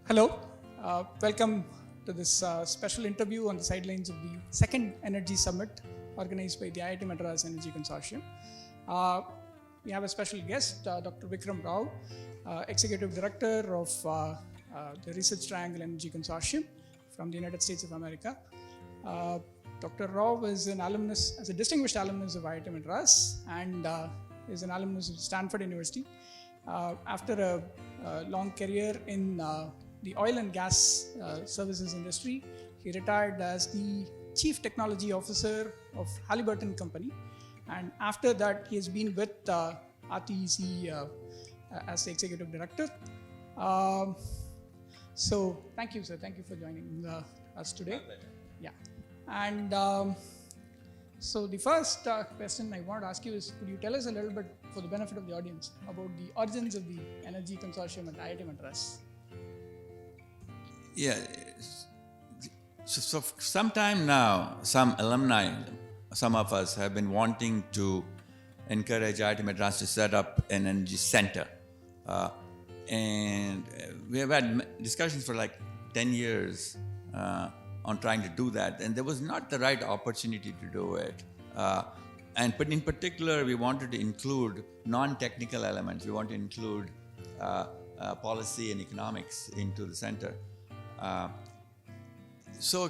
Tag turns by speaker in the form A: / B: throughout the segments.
A: Hello, welcome to this special interview on the sidelines of the second Energy Summit organized by the IIT Madras Energy Consortium. We have a special guest, Dr. Vikram Rao, Executive Director of the Research Triangle Energy Consortium from the United States of America. Dr. Rao is a distinguished alumnus of IIT Madras and is an alumnus of Stanford University. After a long career in the oil and gas services industry, he retired as the Chief Technology Officer of Halliburton Company. And after that, he has been with RTEC as the Executive Director. So thank you, sir. Thank you for joining us today. Yeah. And so the first question I want to ask you is, could you tell us a little bit, for the benefit of the audience, about the origins of the Energy Consortium at IIT Madras?
B: Yeah, so for some time now, some alumni, some of us have been wanting to encourage IIT Madras to set up an energy center. And we have had discussions for like 10 years on trying to do that. And there was not the right opportunity to do it. But in particular, we wanted to include non-technical elements. We want to include policy and economics into the center. So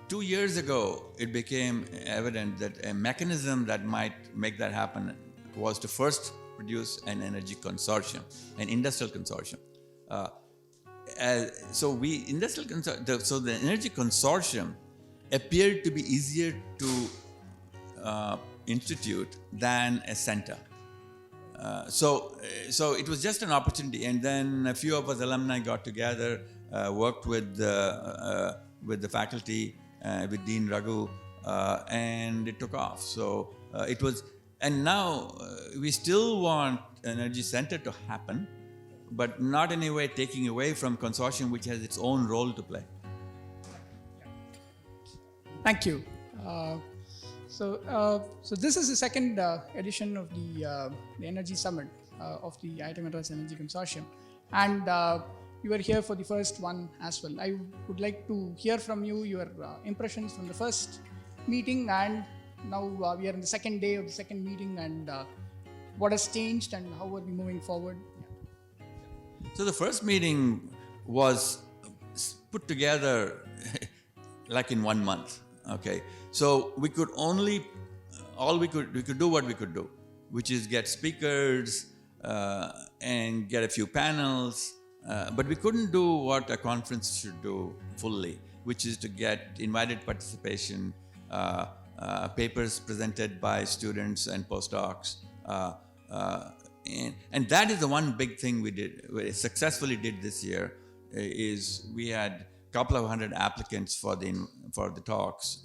B: 2 years ago, it became evident that a mechanism that might make that happen was to first produce an energy consortium, an industrial consortium. So the energy consortium appeared to be easier to institute than a center. So it was just an opportunity, and then a few of us alumni got together, worked with the faculty, with Dean Raghu, and it took off. So it was, and now we still want Energy Center to happen, but not in a way taking away from consortium, which has its own role to play.
A: Thank you. So this is the second edition of the Energy Summit of the IIT Madras Energy Consortium, and you were here for the first one as well. I would like to hear from you your impressions from the first meeting, and now we are in the second day of the second meeting, and what has changed and how are we moving forward? Yeah.
B: So the first meeting was put together like in 1 month. Okay, so we could only, we could do what we could do, which is get speakers and get a few panels, but we couldn't do what a conference should do fully, which is to get invited participation, papers presented by students and postdocs, and that is the one big thing we successfully did this year. Is we had couple of hundred applicants for the talks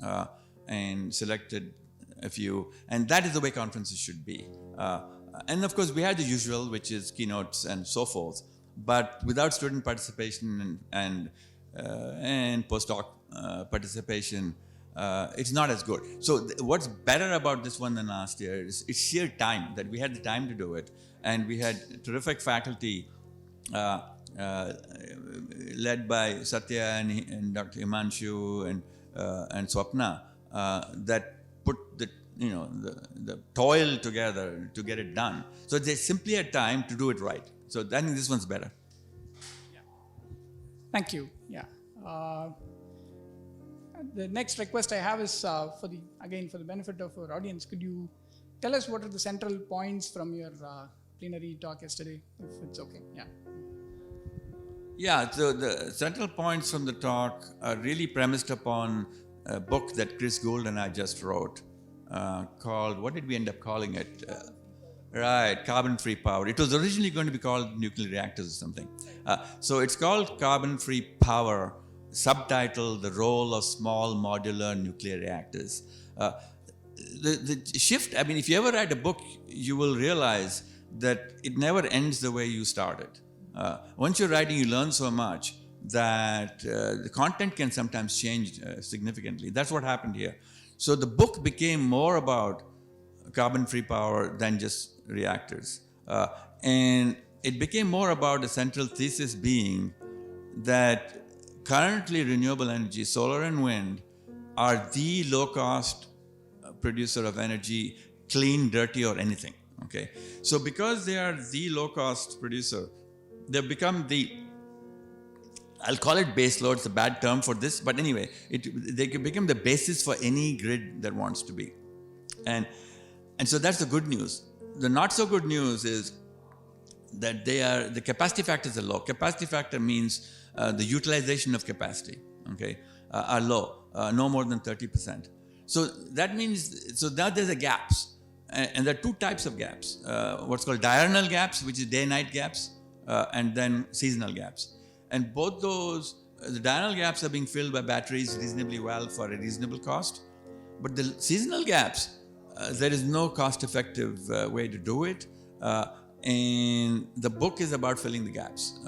B: and selected a few, and that is the way conferences should be. And of course, we had the usual, which is keynotes and so forth, but without student participation and postdoc participation, it's not as good. So what's better about this one than last year is its sheer time, that we had the time to do it, and we had terrific faculty. Led by Satya and Dr. Himanshu and Swapna, that put the toil together to get it done. So they simply had time to do it right. So I think this one's better.
A: Yeah. Thank you. Yeah. The next request I have is for the benefit of our audience. Could you tell us what are the central points from your plenary talk yesterday, if it's okay? Yeah.
B: Yeah, so the central points from the talk are really premised upon a book that Chris Gould and I just wrote called, what did we end up calling it? Right, Carbon-Free Power. It was originally going to be called Nuclear Reactors or something. So it's called Carbon-Free Power, subtitled The Role of Small Modular Nuclear Reactors. The shift, I mean, if you ever write a book, you will realize that it never ends the way you started. Once you're writing, you learn so much that the content can sometimes change significantly. That's what happened here. So the book became more about carbon-free power than just reactors. And it became more about a central thesis being that currently renewable energy, solar and wind, are the low-cost producer of energy, clean, dirty, or anything. Okay, so because they are the low-cost producer, they've become the, I'll call it base load. It's a bad term for this, but anyway, they can become the basis for any grid that wants to be, and so that's the good news. The not so good news is that the capacity factors are low. Capacity factor means the utilization of capacity, okay, are low, no more than 30%. So that means, so now there's a gaps, and there are two types of gaps. What's called diurnal gaps, which is day-night gaps, and then seasonal gaps. And both those, the diurnal gaps are being filled by batteries reasonably well for a reasonable cost. But the seasonal gaps, there is no cost-effective way to do it. And the book is about filling the gaps.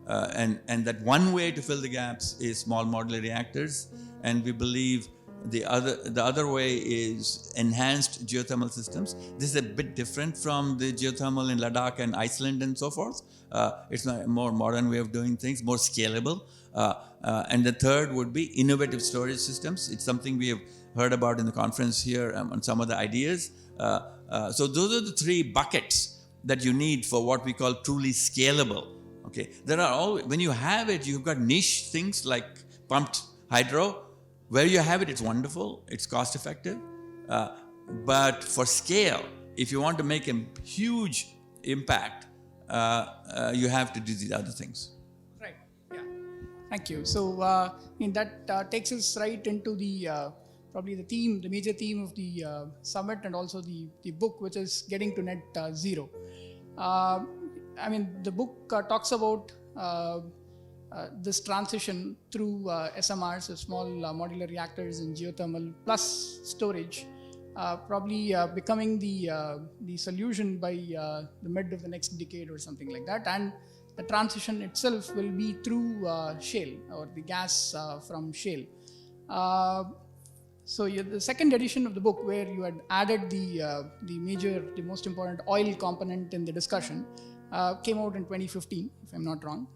B: And that one way to fill the gaps is small modular reactors. And we believe the other way is enhanced geothermal systems. This is a bit different from the geothermal in Ladakh and Iceland and so forth. It's a more modern way of doing things, more scalable. And the third would be innovative storage systems. It's something we have heard about in the conference here on some of the ideas. So those are the three buckets that you need for what we call truly scalable. Okay, there are all, when you have it, you've got niche things like pumped hydro. Where you have it, it's wonderful, it's cost effective. But for scale, if you want to make a huge impact, you have to do these other things.
A: Right, yeah. Thank you. So that takes us right into the probably the major theme of the summit, and also the book, which is getting to net zero. I mean, the book talks about this transition through SMRs, so small modular reactors and geothermal plus storage, probably becoming the solution by the mid of the next decade or something like that. And the transition itself will be through shale, or the gas from shale. So the second edition of the book, where you had added the most important oil component in the discussion, came out in 2015, if I'm not wrong.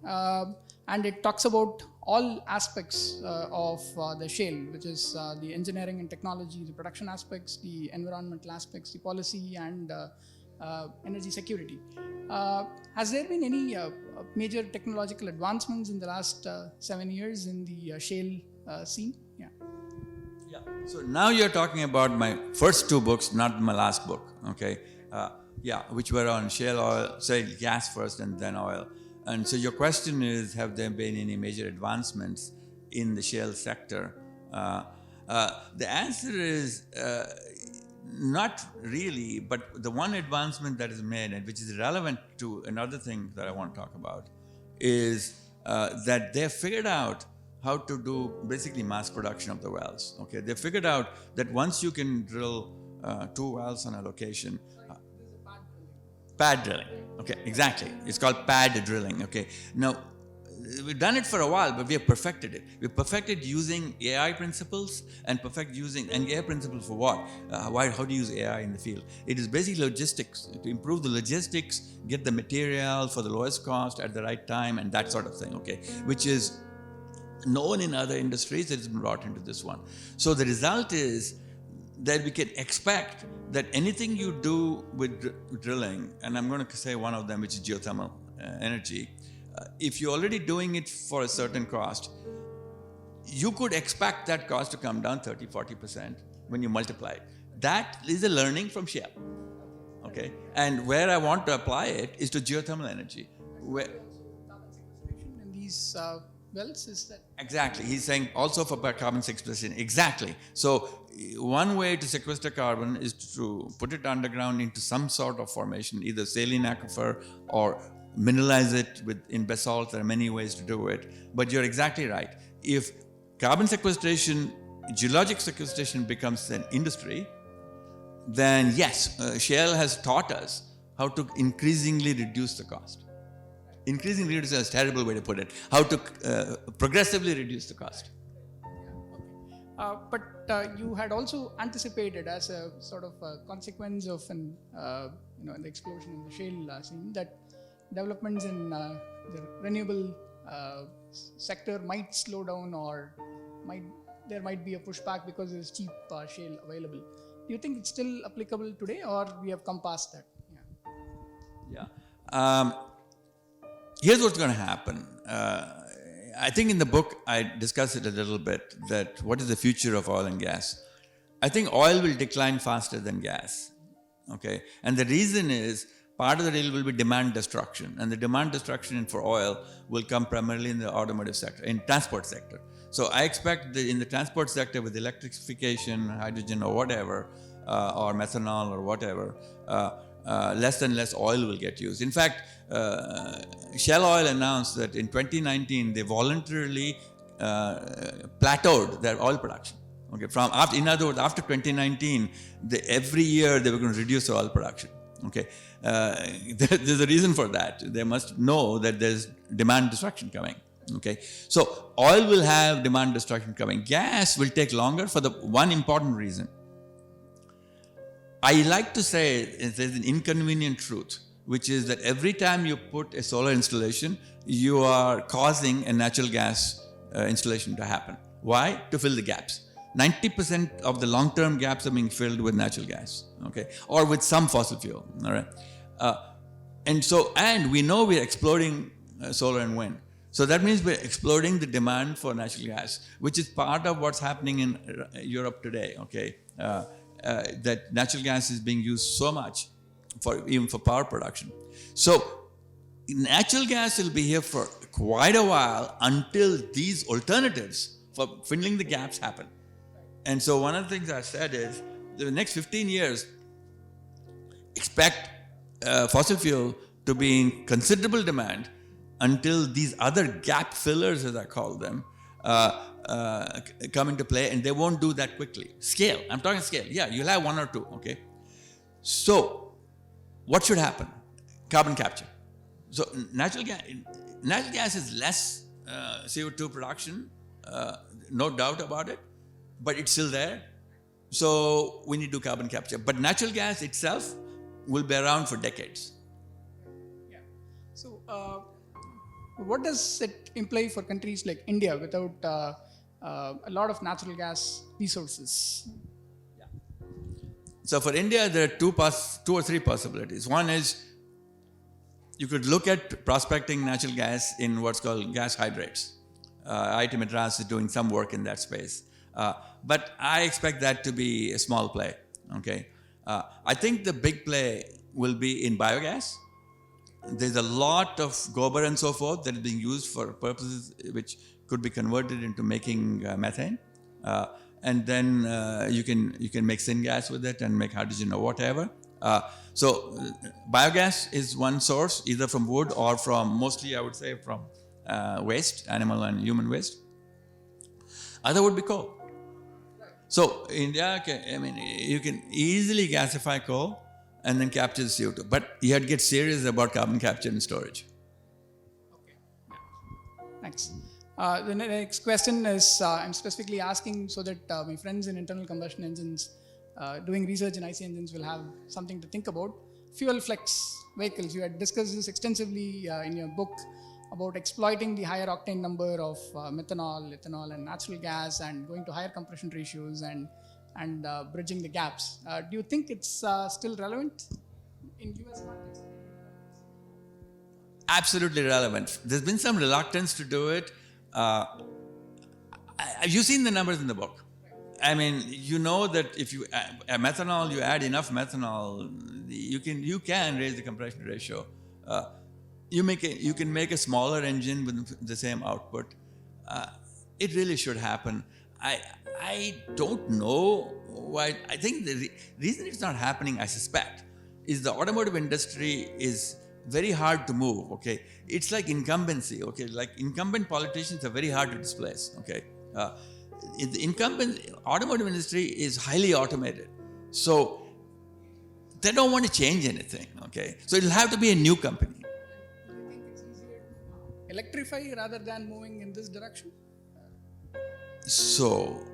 A: And it talks about all aspects of the shale, which is the engineering and technology, the production aspects, the environmental aspects, the policy, and energy security. Has there been any major technological advancements in the last 7 years in the shale scene? Yeah.
B: So now you're talking about my first two books, not my last book, okay? Which were on shale oil, say gas first and then oil. And so your question is, have there been any major advancements in the shale sector? The answer is not really, but the one advancement that is made, and which is relevant to another thing that I want to talk about, is that they figured out how to do basically mass production of the wells. Okay, they figured out that once you can drill 2 wells on a location, pad drilling. Okay, exactly. It's called pad drilling. Okay. Now, we've done it for a while, but we have perfected it. We've perfected using AI principles and AI principles for what? How do you use AI in the field? It is basically logistics, to improve the logistics, get the material for the lowest cost at the right time, and that sort of thing. Okay, which is known in other industries. It has been brought into this one. So the result is that we can expect that anything you do with drilling, and I'm going to say one of them, which is geothermal energy, if you're already doing it for a certain cost, you could expect that cost to come down 30-40% when you multiply it. That is a learning from shale. Okay, and where I want to apply it is to geothermal energy. Where
A: carbon sequestration in these wells, is that?
B: Exactly. He's saying also for carbon sequestration. Exactly. So one way to sequester carbon is to put it underground into some sort of formation, either saline aquifer or mineralize it in basalt. There are many ways to do it. But you're exactly right. If carbon sequestration, geologic sequestration becomes an industry, then yes, shale has taught us how to increasingly reduce the cost. Increasingly reduce is a terrible way to put it. How to progressively reduce the cost.
A: But you had also anticipated, as a sort of a consequence of the explosion in the shale scene, that developments in the renewable sector might slow down, or there might be a pushback because there's cheap shale available. Do you think it's still applicable today, or we have come past that?
B: Yeah. Here's what's going to happen. I think in the book I discuss it a little bit, that what is the future of oil and gas. I think oil will decline faster than gas. Okay, and the reason is part of the deal will be demand destruction, and the demand destruction for oil will come primarily in the automotive sector, in transport sector. So I expect that in the transport sector, with electrification, hydrogen or whatever, or methanol or whatever, less and less oil will get used. In fact, Shell Oil announced that in 2019 they voluntarily plateaued their oil production. Okay, in other words, after 2019, every year they were going to reduce their oil production. Okay, there's a reason for that. They must know that there's demand destruction coming. Okay, so oil will have demand destruction coming. Gas will take longer for the one important reason. I like to say there's an inconvenient truth, which is that every time you put a solar installation, you are causing a natural gas installation to happen. Why? To fill the gaps. 90% of the long-term gaps are being filled with natural gas, okay, or with some fossil fuel. All right, and we know we're exploding solar and wind. So that means we're exploding the demand for natural gas, which is part of what's happening in Europe today. Okay, that natural gas is being used so much even for power production. So natural gas will be here for quite a while until these alternatives for filling the gaps happen. And so one of the things I said is, the next 15 years, expect fossil fuel to be in considerable demand until these other gap fillers, as I call them, come into play, and they won't do that quickly. Scale, I'm talking scale. Yeah, you'll have one or two, okay? So what should happen? Carbon capture. So natural gas is less CO2 production, no doubt about it, but it's still there. So we need to do carbon capture. But natural gas itself will be around for decades.
A: Yeah. So what does it imply for countries like India without a lot of natural gas resources?
B: Yeah. So for India, there are two or three possibilities. One is you could look at prospecting natural gas in what's called gas hydrates. IIT Madras is doing some work in that space. But I expect that to be a small play. Okay, I think the big play will be in biogas. There's a lot of gobar and so forth that is being used for purposes which could be converted into making methane, and then you can make syngas with it and make hydrogen or whatever. So biogas is one source, either from wood or from, mostly I would say, from waste, animal and human waste. Other would be coal. So India, you can easily gasify coal and then capture the CO2. But you have to get serious about carbon capture and storage.
A: Okay. Thanks. The next question is, I'm specifically asking so that my friends in internal combustion engines doing research in IC engines will have something to think about. Fuel flex vehicles, you had discussed this extensively in your book about exploiting the higher octane number of methanol, ethanol and natural gas, and going to higher compression ratios and bridging the gaps. Do you think it's still relevant in US context?
B: Absolutely relevant. There's been some reluctance to do it. You've seen the numbers in the book. I mean, you know that if you methanol, you add enough methanol, you can raise the compression ratio. You can make a smaller engine with the same output. It really should happen. I don't know why. I think the reason it's not happening, I suspect, is the automotive industry is very hard to move. Okay, it's like incumbency. Okay, like incumbent politicians are very hard to displace. Okay, the incumbent automotive industry is highly automated, so they don't want to change anything. Okay, so it'll have to be a new company.
A: Electrify rather than moving in this direction?
B: So,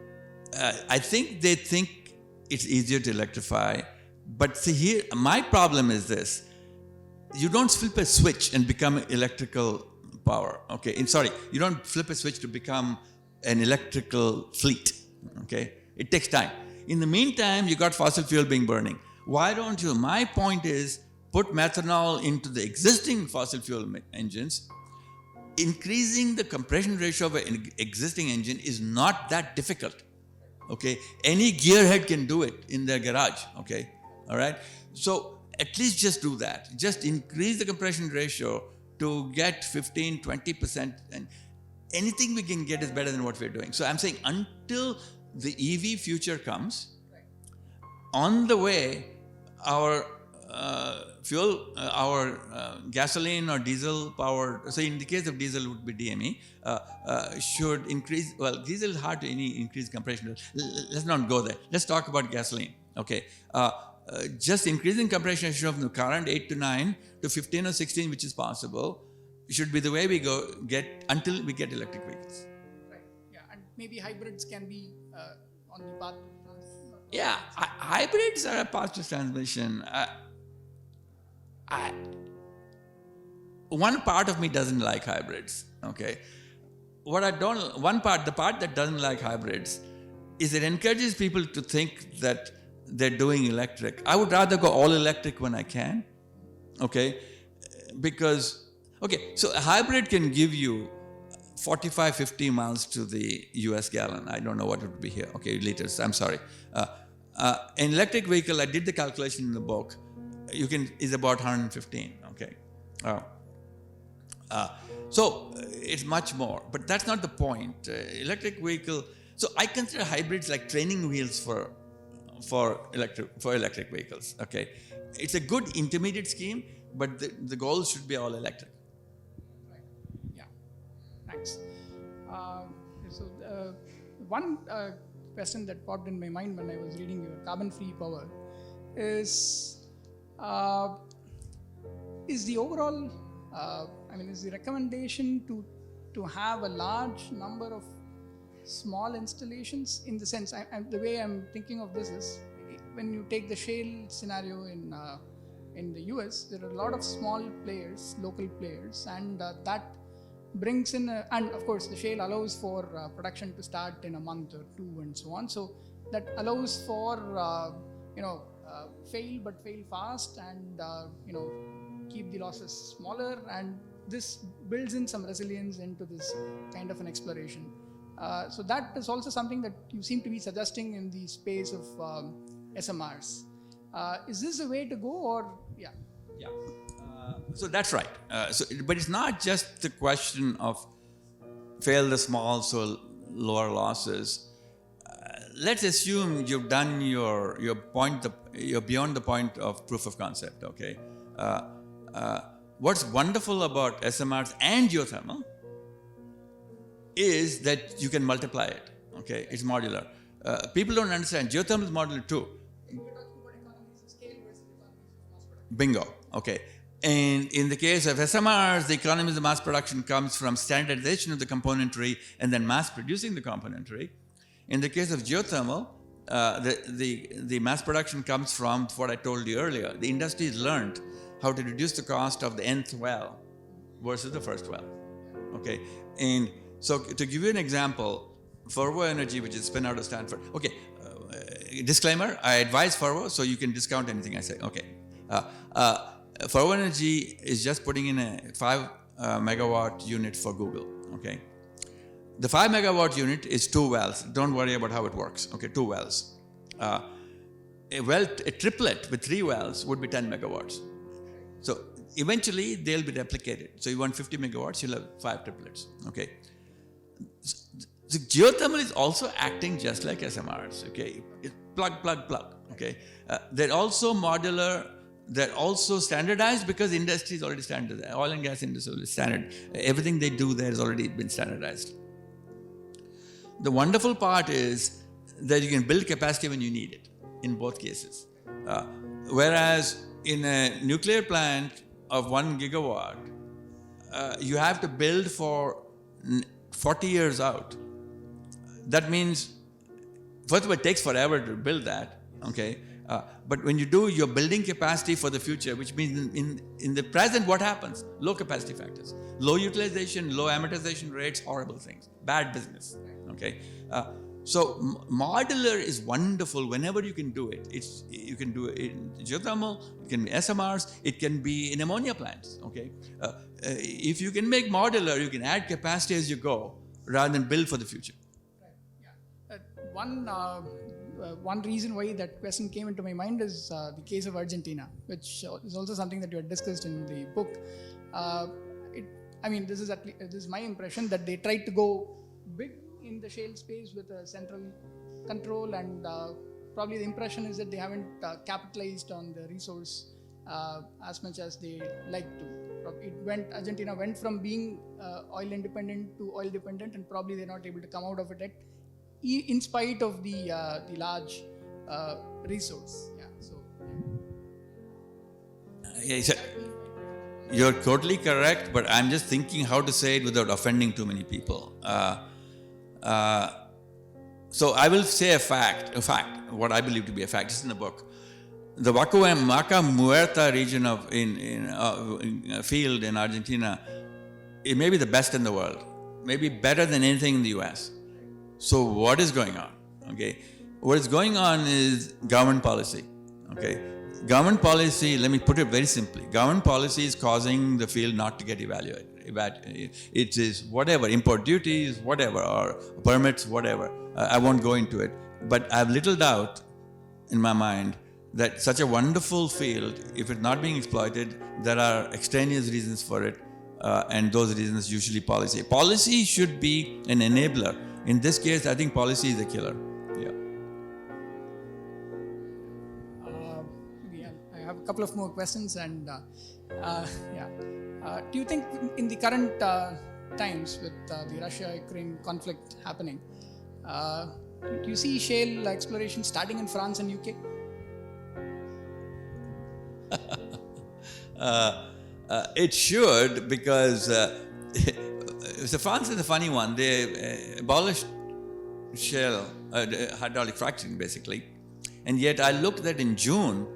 B: I think they think it's easier to electrify. But see here, my problem is this. You don't flip a switch and become an electrical power. Okay, you don't flip a switch to become an electrical fleet. Okay, it takes time. In the meantime, you got fossil fuel being burning. Why don't you? My point is, put methanol into the existing fossil fuel engines. Increasing the compression ratio of an existing engine is not that difficult. Okay, any gearhead can do it in their garage. Okay, all right. So at least just do that. Just increase the compression ratio to get 15-20%, and anything we can get is better than what we're doing. So I'm saying until the EV future comes, on the way, our gasoline or diesel powered, so in the case of diesel would be DME, should increase. Well, diesel is hard to increase compression. Let's not go there. Let's talk about gasoline. Okay, just increasing compression ratio from the current 8 to 9 to 15 or 16, which is possible, should be the way we get until we get electric vehicles.
A: Right. Yeah, and maybe hybrids can be on the path.
B: Yeah, hybrids are a path to transmission. One part of me doesn't like hybrids. Okay, the part that doesn't like hybrids is it encourages people to think that they're doing electric. I would rather go all electric when I can. Okay, because so a hybrid can give you 45-50 miles to the US gallon. I don't know what it would be here. Okay, liters. I'm sorry. An electric vehicle, I did the calculation in the book, is about 115. Okay. So it's much more, but that's not the point. Electric vehicle. So I consider hybrids like training wheels for electric vehicles. Okay, it's a good intermediate scheme, but the goal should be all electric.
A: Right. Yeah. Thanks. One question that popped in my mind when I was reading your carbon-free power is the overall, is the recommendation to have a large number of small installations, in the sense, the way I'm thinking of this is, when you take the shale scenario in the US, there are a lot of small players, local players, and that brings in, and of course the shale allows for production to start in a month or two and so on. So that allows for fail fast, and keep the losses smaller, and this builds in some resilience into this kind of an exploration. So that is also something that you seem to be suggesting in the space of SMRs. Is this a way to go, or yeah?
B: So that's right. But it's not just the question of fail the small, so lower losses. Let's assume you've done your point. You're beyond the point of proof of concept. Okay. What's wonderful about SMRs and geothermal is that you can multiply it. Okay, it's modular. People don't understand. Geothermal is modular too. Bingo. Okay. And in the case of SMRs, the economies of mass production comes from standardization of the componentry and then mass producing the componentry. In the case of geothermal, the mass production comes from what I told you earlier. The industry has learned how to reduce the cost of the nth well versus the first well. Okay. And so to give you an example, Fervo Energy, which is spin out of Stanford. Okay. Disclaimer, I advise Fervo, so you can discount anything I say. Okay. Fervo Energy is just putting in a 5 megawatt unit for Google. Okay. The 5 megawatt unit is 2 wells. Don't worry about how it works. Okay, 2 wells. A triplet with 3 wells would be 10 megawatts. So eventually they'll be replicated. So you want 50 megawatts, you'll have 5 triplets. Okay. So geothermal is also acting just like SMRs. Okay, it's plug. Okay, they're also modular. They're also standardized because industry is already standardized. Oil and gas industry is standard. Everything they do there has already been standardized. The wonderful part is that you can build capacity when you need it in both cases. Whereas in a nuclear plant of 1 gigawatt, you have to build for 40 years out. That means, first of all, it takes forever to build that. Okay, But when you do, you're building capacity for the future, which means in the present, what happens? Low capacity factors, low utilization, low amortization rates, horrible things, bad business. Okay. So modular is wonderful whenever you can do it. You can do it in geothermal, it can be SMRs, it can be in ammonia plants. Okay, if you can make modular, you can add capacity as you go rather than build for the future.
A: Right. Yeah. One reason why that question came into my mind is the case of Argentina, which is also something that you had discussed in the book. This is my impression that they tried to go big in the shale space with a central control, and probably the impression is that they haven't capitalized on the resource as much as they like to. Argentina went from being oil independent to oil dependent, and probably they're not able to come out of it in spite of the large resource. Yeah. So.
B: You're totally correct, but I'm just thinking how to say it without offending too many people. So I will say a fact, what I believe to be a fact. It's in the book. The Vaca Muerta region in field in Argentina, it may be the best in the world, maybe better than anything in the US. So what is going on? Okay, what is going on is government policy. Okay, government policy. Let me put it very simply. Government policy is causing the field not to get evaluated. It is whatever, import duties, whatever, or permits, whatever. I won't go into it. But I have little doubt in my mind that such a wonderful field, if it's not being exploited, there are extraneous reasons for it, and those reasons usually policy. Policy should be an enabler. In this case, I think policy is a killer. Yeah.
A: I have a couple of more questions, and do you think in the current times with the Russia-Ukraine conflict happening, do you see shale exploration starting in France and UK?
B: It should, because so France is a funny one. They abolished shale, hydraulic fracturing basically, and yet I looked at in June,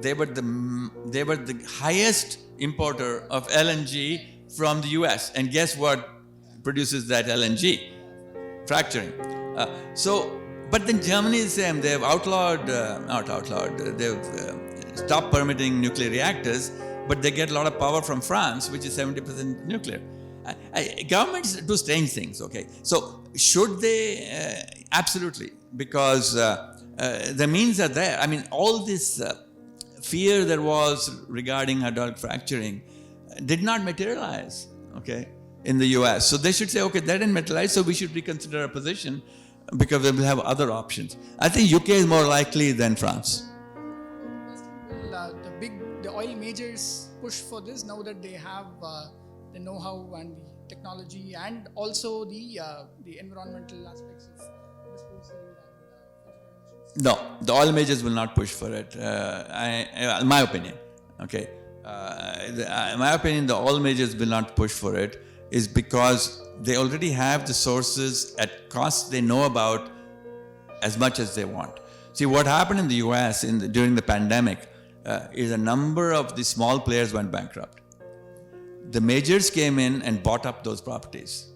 B: they were the highest importer of LNG from the US, and guess what produces that LNG? Fracturing. But then Germany is the same. They have they've stopped permitting nuclear reactors, but they get a lot of power from France, which is 70% nuclear. Governments do strange things, okay? So should they? Absolutely, because the means are there. I mean, all this fear there was regarding hydraulic fracturing did not materialize, okay, in the US. So they should say, okay, that didn't materialize, so we should reconsider our position because we will have other options. I think UK is more likely than France.
A: The oil majors push for this now that they have the know-how and the technology, and also the environmental aspects of disposal.
B: No, the oil majors will not push for it. In my opinion, okay. In my opinion, the oil majors will not push for it is because they already have the sources at costs they know about as much as they want. See, what happened in the US during the pandemic is a number of the small players went bankrupt. The majors came in and bought up those properties.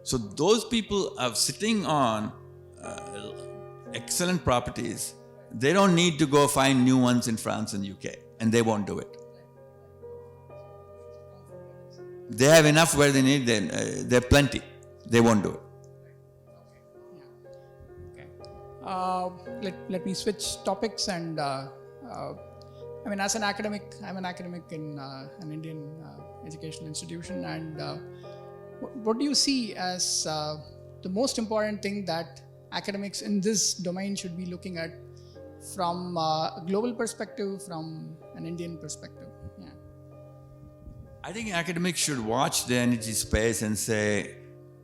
B: So those people are sitting on excellent properties. They don't need to go find new ones in France and UK, and they won't do it. They have enough where they need them. They have plenty. They won't do it.
A: Okay. Let me switch topics, and as an academic, I'm an academic in an Indian educational institution, and what do you see as the most important thing that academics in this domain should be looking at from a global perspective, from an Indian perspective? Yeah.
B: I think academics should watch the energy space and say,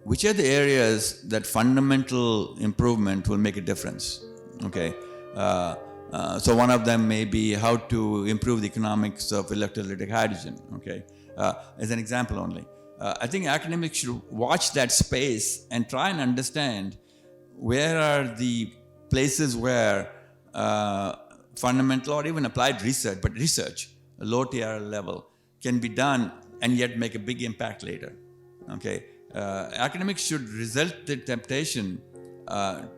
B: which are the areas that fundamental improvement will make a difference? Okay. So one of them may be how to improve the economics of electrolytic hydrogen. Okay. As an example only. I think academics should watch that space and try and understand where are the places where fundamental or even applied research, but research, a low TRL level, can be done and yet make a big impact later. Okay, academics should resist the temptation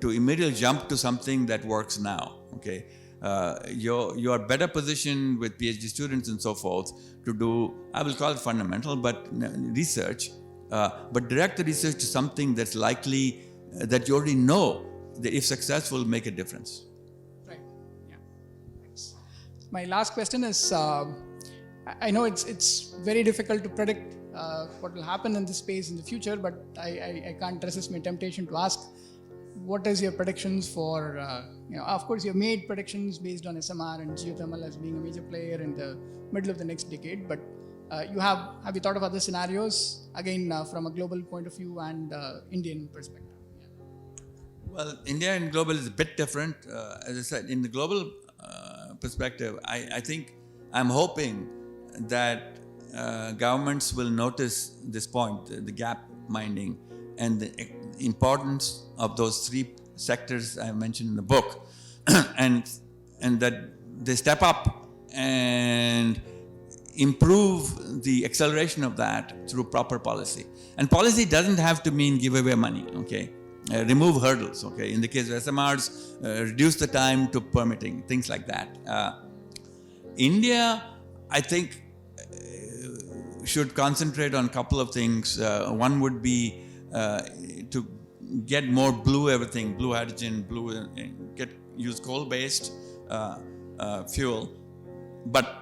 B: to immediately jump to something that works now. Okay, you are better positioned with PhD students and so forth to do, I will call it fundamental, but research, but direct the research to something that's likely that you already know that if successful will make a difference.
A: Right. Yeah. Thanks. My last question is, I know it's very difficult to predict what will happen in this space in the future, but I can't resist my temptation to ask, what is your predictions for, of course you've made predictions based on SMR and geothermal as being a major player in the middle of the next decade, but have you thought of other scenarios, again, from a global point of view and Indian perspective? Yeah.
B: Well, India and global is a bit different. As I said, in the global perspective, I think I'm hoping that governments will notice this point, the gap minding, and the importance of those three sectors I mentioned in the book, and that they step up and improve the acceleration of that through proper policy. And policy doesn't have to mean give away money, okay? Remove hurdles, okay? In the case of SMRs, reduce the time to permitting, things like that. India, I think, should concentrate on a couple of things. One would be to get more blue everything, blue hydrogen, use coal-based fuel, but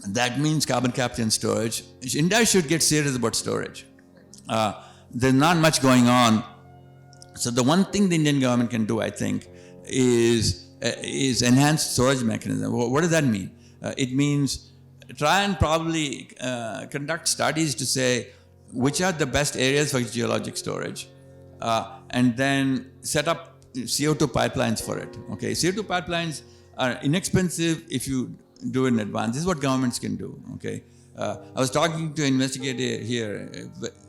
B: that means carbon capture and storage. India should get serious about storage. There's not much going on. So the one thing the Indian government can do, I think, is enhanced storage mechanism. What does that mean? It means try and probably conduct studies to say which are the best areas for geologic storage, and then set up CO2 pipelines for it. Okay, CO2 pipelines are inexpensive if you do it in advance. This is what governments can do. Okay, I was talking to an investigator here,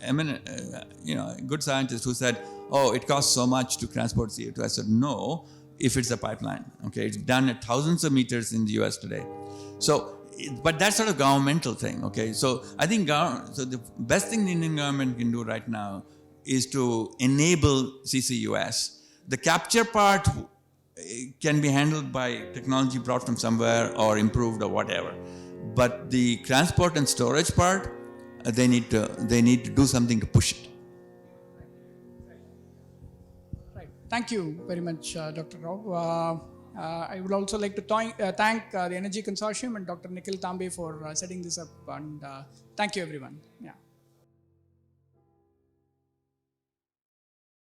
B: eminent, a good scientist who said, "Oh, it costs so much to transport CO2." I said, "No, if it's a pipeline." Okay, it's done at thousands of meters in the US today. So, but that's sort of governmental thing. Okay, so I think so the best thing the Indian government can do right now is to enable CCUS. The capture part can be handled by technology brought from somewhere or improved or whatever. But the transport and storage part, they need to do something to push it.
A: Right. Thank you very much, Dr. Rao. I would also like to thank the Energy Consortium and Dr. Nikhil Tambe for setting this up, and thank you everyone. Yeah.